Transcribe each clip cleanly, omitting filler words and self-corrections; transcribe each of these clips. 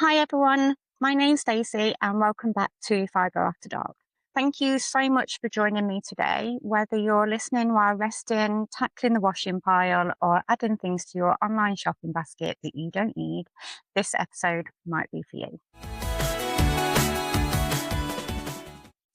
Hi everyone, my name's Stacey and welcome back to Fibro After Dark. Thank you so much for joining me today. Whether you're listening while resting, tackling the washing pile, or adding things to your online shopping basket that you don't need, this episode might be for you.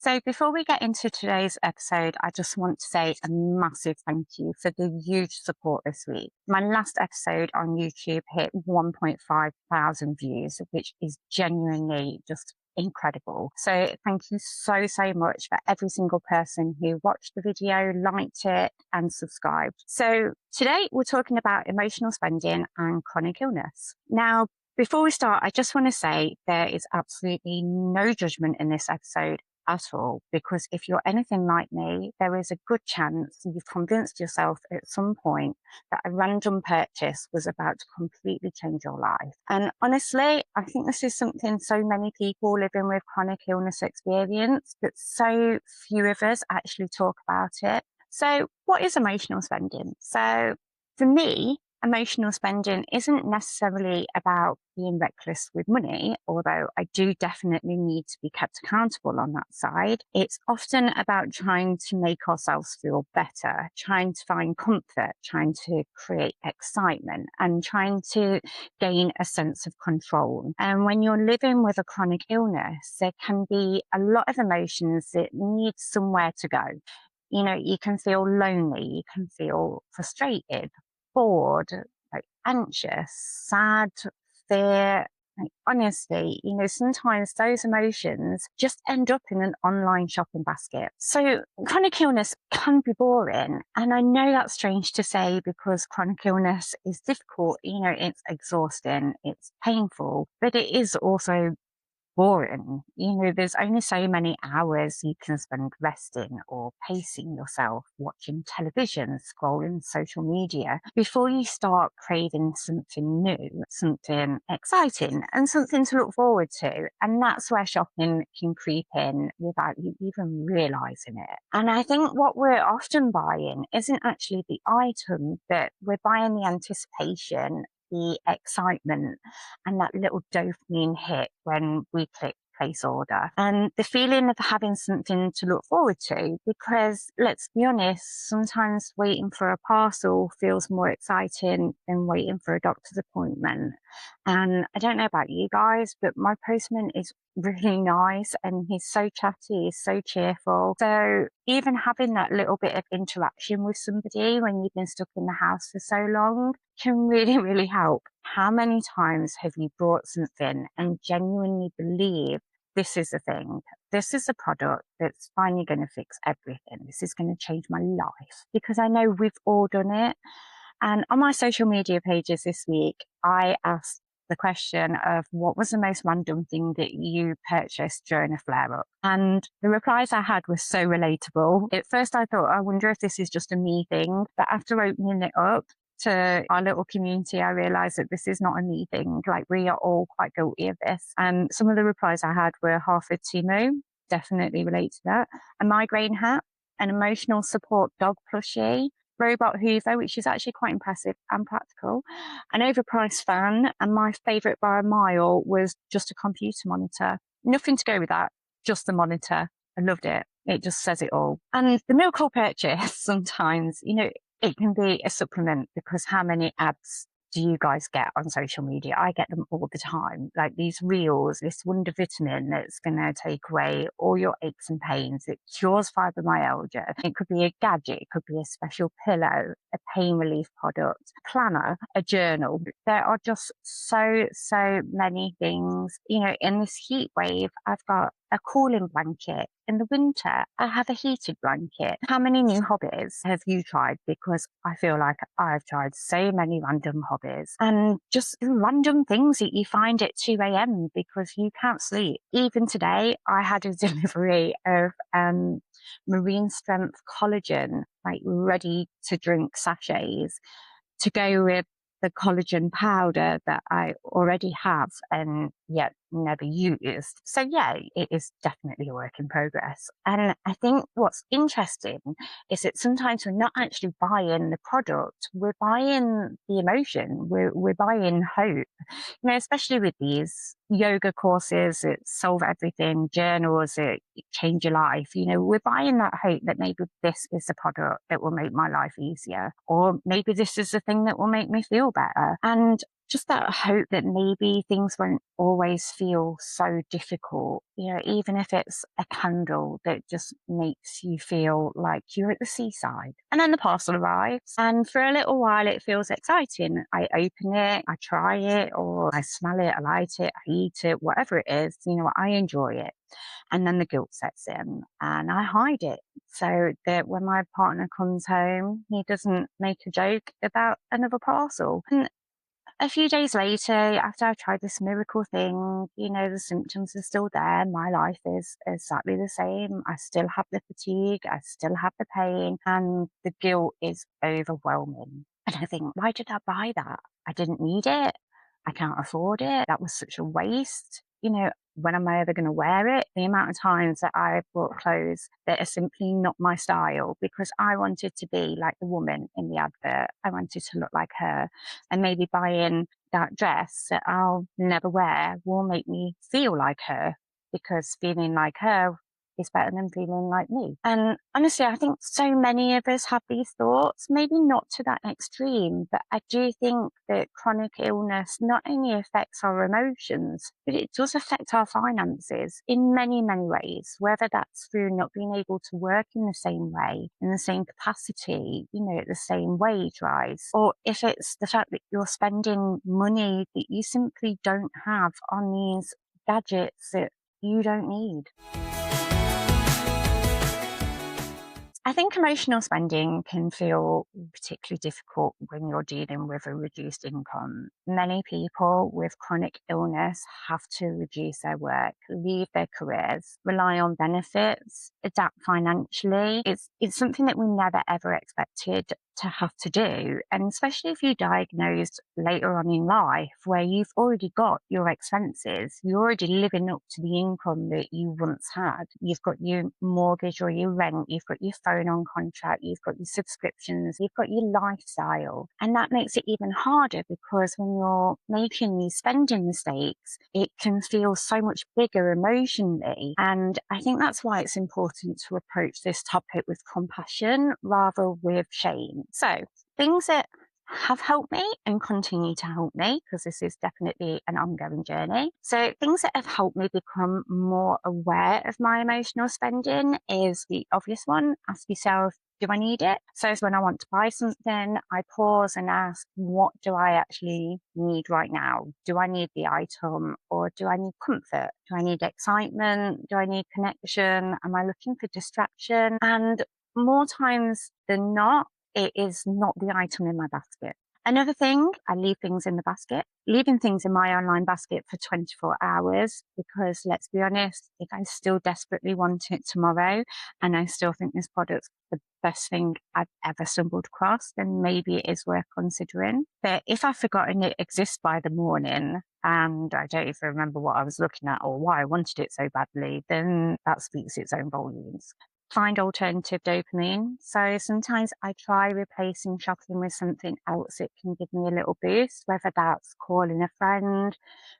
So before we get into today's episode, I just want to say a massive thank you for the huge support this week. My last episode on YouTube hit 1.5 thousand views, which is genuinely just incredible. So thank you so much for every single person who watched the video, liked it and subscribed. So today we're talking about emotional spending and chronic illness. Now, before we start, I just want to say there is absolutely no judgment in this episode at all, because if you're anything like me, there is a good chance you've convinced yourself at some point that a random purchase was about to completely change your life. And honestly, I think this is something so many people living with chronic illness experience, but so few of us actually talk about it. So what is emotional spending? So for me, emotional spending isn't necessarily about being reckless with money, although I do definitely need to be kept accountable on that side. It's often about trying to make ourselves feel better, trying to find comfort, trying to create excitement, and trying to gain a sense of control. And when you're living with a chronic illness, there can be a lot of emotions that need somewhere to go. You know, you can feel lonely, you can feel frustrated, bored, like anxious, sad, fear. Like, honestly, you know, sometimes those emotions just end up in an online shopping basket. So chronic illness can be boring. And I know that's strange to say because chronic illness is difficult. You know, it's exhausting, it's painful, but it is also boring. You know, there's only so many hours you can spend resting or pacing yourself, watching television, scrolling social media before you start craving something new, something exciting and something to look forward to. And that's where shopping can creep in without you even realizing it. And I think what we're often buying isn't actually the item, but we're buying the anticipation, the excitement and that little dopamine hit when we click place order and the feeling of having something to look forward to, because let's be honest, sometimes waiting for a parcel feels more exciting than waiting for a doctor's appointment. And I don't know about you guys, but my postman is really nice and he's so chatty, he's so cheerful. So even having that little bit of interaction with somebody when you've been stuck in the house for so long can really help. How many times have you bought something and genuinely believe this is a thing, this is a product that's finally going to fix everything, this is going to change my life? Because I know we've all done it. And on my social media pages this week, I asked the question of what was the most random thing that you purchased during a flare-up? And the replies I had were so relatable. At first I thought, I wonder if this is just a me thing. But after opening it up to our little community, I realized that this is not a me thing. Like, we are all quite guilty of this. And some of the replies I had were half a Timu, definitely relate to that, a migraine hat, an emotional support dog plushie, robot hoover, which is actually quite impressive and practical, an overpriced fan, and my favourite by a mile was just a computer monitor. Nothing to go with that, just the monitor. I loved it. It just says it all. And the miracle purchase, sometimes, you know, it can be a supplement, because how many ads do you guys get on social media? I get them all the time. Like these reels, this wonder vitamin that's going to take away all your aches and pains. It cures fibromyalgia. It could be a gadget. It could be a special pillow, a pain relief product, planner, a journal. There are just so many things. You know, in this heat wave, I've got a cooling blanket. In the winter, I have a heated blanket. How many new hobbies have you tried? Because I feel like I've tried so many random hobbies and just random things that you find at 2 a.m. because you can't sleep. Even today, I had a delivery of marine strength collagen, like ready to drink sachets to go with the collagen powder that I already have. And yet never used. So yeah, it is definitely a work in progress. And I think what's interesting is that sometimes we're not actually buying the product, we're buying the emotion, we're buying hope. Especially with these yoga courses that solve everything, journals that change your life, we're buying that hope that maybe this is the product that will make my life easier, or maybe this is the thing that will make me feel better. And just that hope that maybe things won't always feel so difficult, even if it's a candle that just makes you feel like you're at the seaside. And then the parcel arrives, and for a little while it feels exciting. I open it, I try it, or I smell it, I light it, I eat it, whatever it is, I enjoy it. And then the guilt sets in and I hide it so that when my partner comes home, he doesn't make a joke about another parcel. And a few days later, after I've tried this miracle thing, the symptoms are still there. My life is exactly the same. I still have the fatigue, I still have the pain, and the guilt is overwhelming. And I think, why did I buy that? I didn't need it. I can't afford it. That was such a waste. When am I ever going to wear it? The amount of times that I bought clothes that are simply not my style because I wanted to be like the woman in the advert. I wanted to look like her. And maybe buying that dress that I'll never wear will make me feel like her, because feeling like her is better than feeling like me. And honestly, I think so many of us have these thoughts, maybe not to that extreme, but I do think that chronic illness not only affects our emotions, but it does affect our finances in many, many ways, whether that's through not being able to work in the same way, in the same capacity, at the same wage rise, or if it's the fact that you're spending money that you simply don't have on these gadgets that you don't need. I think emotional spending can feel particularly difficult when you're dealing with a reduced income. Many people with chronic illness have to reduce their work, leave their careers, rely on benefits, adapt financially. It's something that we never ever expected to have to do. And especially if you're diagnosed later on in life where you've already got your expenses, you're already living up to the income that you once had. You've got your mortgage or your rent, you've got your phone on contract, you've got your subscriptions, you've got your lifestyle. And that makes it even harder because when you're making these spending mistakes, it can feel so much bigger emotionally. And I think that's why it's important to approach this topic with compassion rather with shame. So things that have helped me and continue to help me, because this is definitely an ongoing journey. So things that have helped me become more aware of my emotional spending is the obvious one. Ask yourself, do I need it? So it's when I want to buy something, I pause and ask, what do I actually need right now? Do I need the item, or do I need comfort? Do I need excitement? Do I need connection? Am I looking for distraction? And more times than not, it is not the item in my basket. Another thing, I leave things in the basket. Leaving things in my online basket for 24 hours, because let's be honest, if I still desperately want it tomorrow and I still think this product's the best thing I've ever stumbled across, then maybe it is worth considering. But if I've forgotten it exists by the morning and I don't even remember what I was looking at or why I wanted it so badly, then that speaks its own volumes. Find alternative dopamine. So sometimes I try replacing shopping with something else that can give me a little boost, whether that's calling a friend,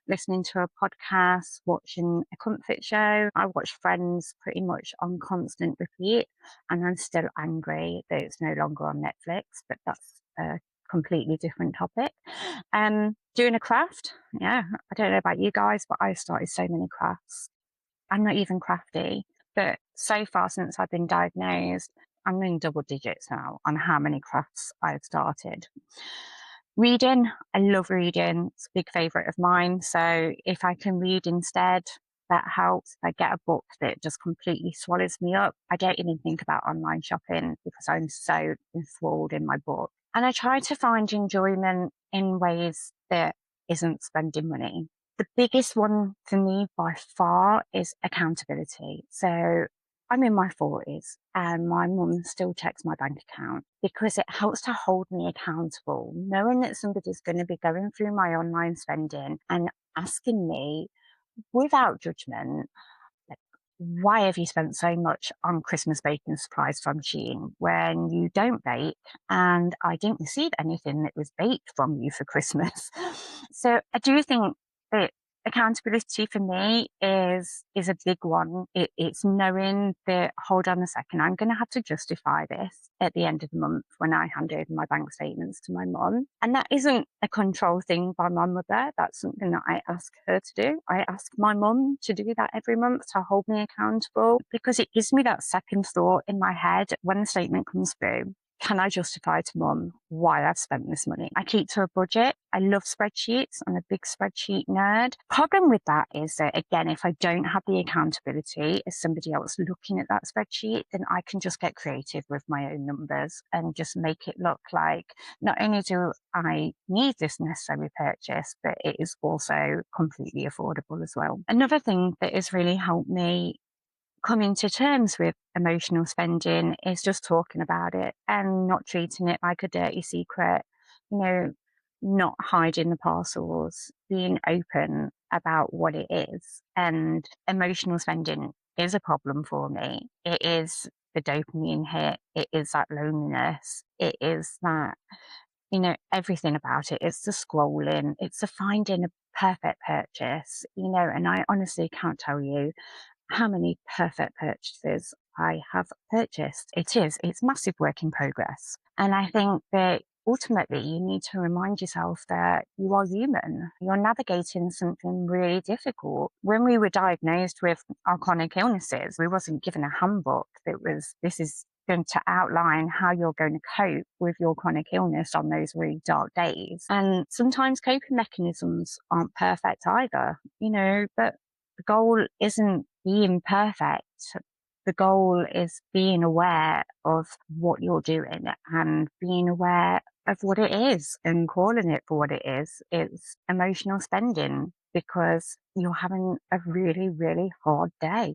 listening to a podcast, watching a comfort show. I watch Friends pretty much on constant repeat, and I'm still angry that it's no longer on Netflix, but that's a completely different topic. Doing a craft. Yeah, I don't know about you guys, but I've started so many crafts. I'm not even crafty, but so far since I've been diagnosed, I'm in double digits now on how many crafts I've started. Reading, I love reading. It's a big favourite of mine. So if I can read instead, that helps. If I get a book that just completely swallows me up, I don't even think about online shopping because I'm so enthralled in my book. And I try to find enjoyment in ways that isn't spending money. The biggest one for me by far is accountability. So I'm in my 40s and my mum still checks my bank account because it helps to hold me accountable, knowing that somebody's going to be going through my online spending and asking me, without judgment, like, why have you spent so much on Christmas baking supplies from Shein when you don't bake? And I didn't receive anything that was baked from you for Christmas. So I do think that accountability for me is a big one. It's knowing that, hold on a second, I'm going to have to justify this at the end of the month when I hand over my bank statements to my mum. And that isn't a control thing by my mother. That's something that I ask her to do. I ask my mum to do that every month, to hold me accountable, because it gives me that second thought in my head when the statement comes through. Can I justify to mum why I've spent this money? I keep to a budget. I love spreadsheets. I'm a big spreadsheet nerd. Problem with that is that, again, if I don't have the accountability as somebody else looking at that spreadsheet, then I can just get creative with my own numbers and just make it look like not only do I need this necessary purchase, but it is also completely affordable as well. Another thing that has really helped me coming to terms with emotional spending is just talking about it and not treating it like a dirty secret, you know, not hiding the parcels, being open about what it is. And emotional spending is a problem for me. It is the dopamine hit, it is that loneliness, it is that, everything about it. It's the scrolling, it's the finding a perfect purchase, and I honestly can't tell you how many perfect purchases I have purchased. It's massive work in progress. And I think that ultimately you need to remind yourself that you are human. You're navigating something really difficult. When we were diagnosed with our chronic illnesses, we wasn't given a handbook this is going to outline how you're going to cope with your chronic illness on those really dark days. And sometimes coping mechanisms aren't perfect either, but the goal isn't being perfect. The goal is being aware of what you're doing and being aware of what it is and calling it for what it is. It's emotional spending because you're having a really, really hard day.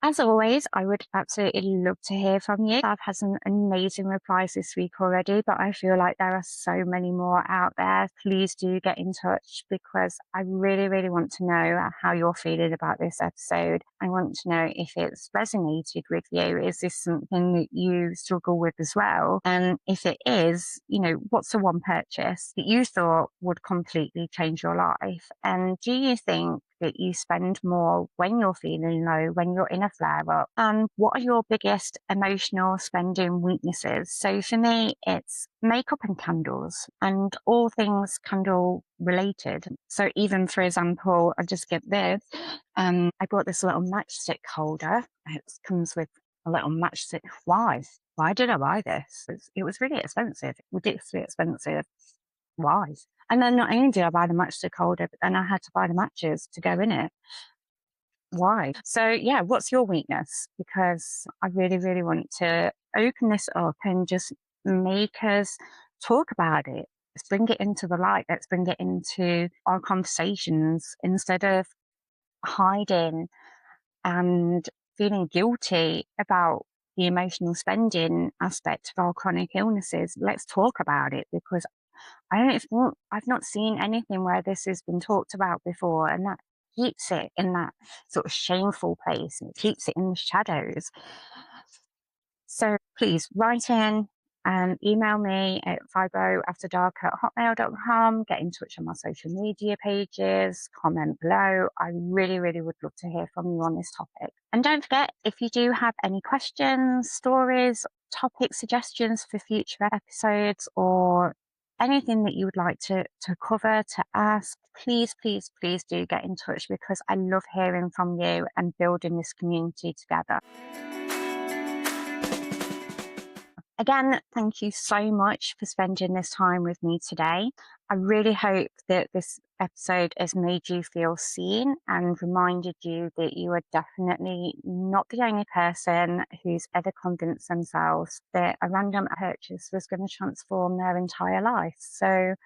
As always, I would absolutely love to hear from you. I've had some amazing replies this week already, but I feel like there are so many more out there. Please do get in touch because I really, really want to know how you're feeling about this episode. I want to know if it's resonated with you. Is this something that you struggle with as well? And if it is, what's the one purchase that you thought would completely change your life? And do you think that you spend more when you're feeling low, when you're in a flare up? And what are your biggest emotional spending weaknesses? So for me, it's makeup and candles and all things candle related. So even, for example, I just get this. I bought this little matchstick holder. It comes with a little matchstick. Why? Why did I buy this? It was really expensive, ridiculously expensive. Why? And then not only did I buy the matchstick holder, but then I had to buy the matches to go in it. Why? So yeah, what's your weakness? Because I really, really want to open this up and just make us talk about it. Let's bring it into the light. Let's bring it into our conversations instead of hiding and feeling guilty about the emotional spending aspect of our chronic illnesses. Let's talk about it because I've not seen anything where this has been talked about before, and that keeps it in that sort of shameful place and it keeps it in the shadows. So please write in and email me at fibroafterdark@hotmail.com. Get in touch on my social media pages, comment below. I really, really would love to hear from you on this topic. And don't forget, if you do have any questions, stories, topic suggestions for future episodes, or anything that you would like to cover, to ask, please, please, please do get in touch because I love hearing from you and building this community together. Again, thank you so much for spending this time with me today. I really hope that this episode has made you feel seen and reminded you that you are definitely not the only person who's ever convinced themselves that a random purchase was going to transform their entire life. So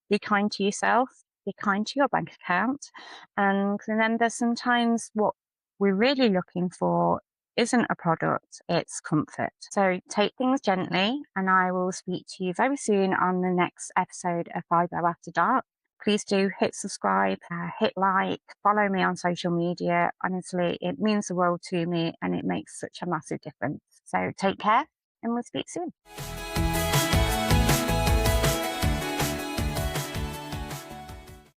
be kind to yourself, be kind to your bank account, and remember sometimes what we're really looking for isn't a product, it's comfort. So take things gently, and I will speak to you very soon on the next episode of Fibro After Dark. Please do hit subscribe, hit like, follow me on social media. Honestly, it means the world to me and it makes such a massive difference. So take care and we'll speak soon.